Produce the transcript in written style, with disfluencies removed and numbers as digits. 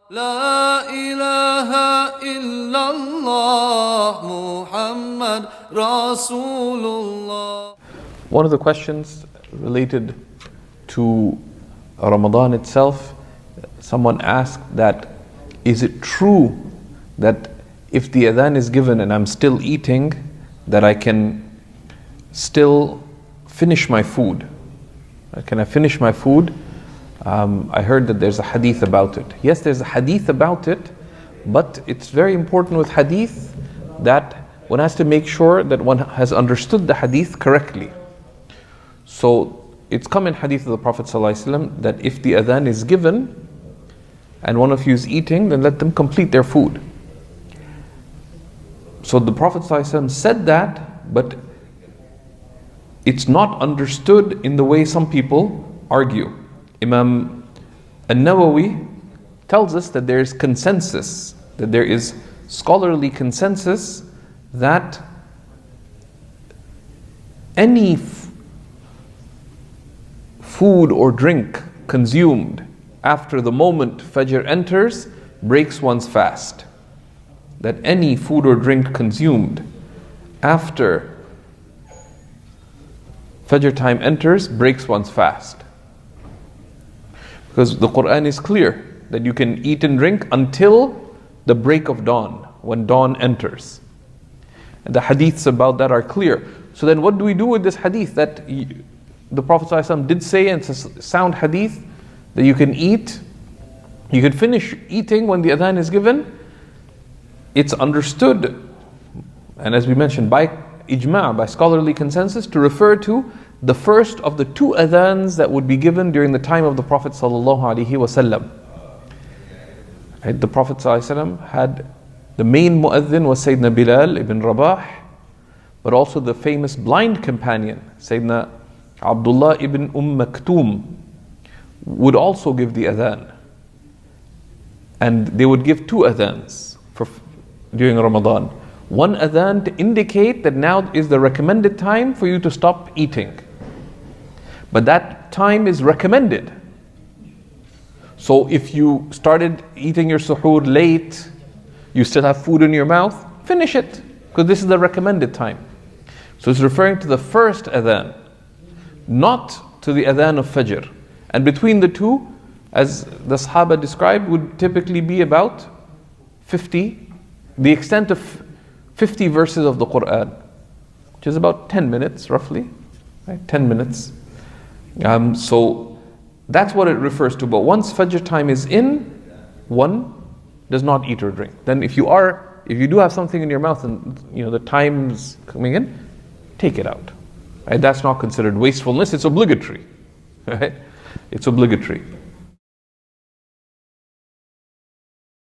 لا إله إلا الله محمد رسول الله. One of the questions related to Ramadan itself, someone asked that, is it true that if the adhan is given and I'm still eating, that I can still finish my food? Can I finish my food? I heard that there's a hadith about it. Yes, there's a hadith about it, but it's very important with hadith that one has to make sure that one has understood the hadith correctly. So it's come in hadith of the Prophet ﷺ that if the adhan is given and one of you is eating, then let them complete their food. So the Prophet ﷺ said that, but it's not understood in the way some people argue. Imam An-Nawawi tells us that there is consensus, that there is scholarly consensus that any food or drink consumed after the moment Fajr enters breaks one's fast. That any food or drink consumed after Fajr time enters breaks one's fast. Because the Quran is clear that you can eat and drink until the break of dawn, when dawn enters. And the hadiths about that are clear. So then what do we do with this hadith that the Prophet ﷺ did say, and it's a sound hadith, that you can eat, you can finish eating when the adhan is given? It's understood, and as we mentioned, by ijma', by scholarly consensus, to refer to the first of the two adhans that would be given during the time of the Prophet ﷺ. Right? The Prophet ﷺ had, the main mu'adhin was Sayyidina Bilal ibn Rabah, but also the famous blind companion, Sayyidina Abdullah ibn Maktoum, would also give the adhan. And they would give two adhans during Ramadan. One adhan to indicate that now is the recommended time for you to stop eating. But that time is recommended. So if you started eating your suhoor late, you still have food in your mouth, finish it, because this is the recommended time. So it's referring to the first adhan, not to the adhan of Fajr. And between the two, as the Sahaba described, would typically be about 50, the extent of 50 verses of the Quran, which is about 10 minutes roughly, right? 10 minutes. So that's what it refers to. But once Fajr time is in, one does not eat or drink. Then if you do have something in your mouth and the time's coming in, take it out. Right? That's not considered wastefulness, it's obligatory. Right? It's obligatory.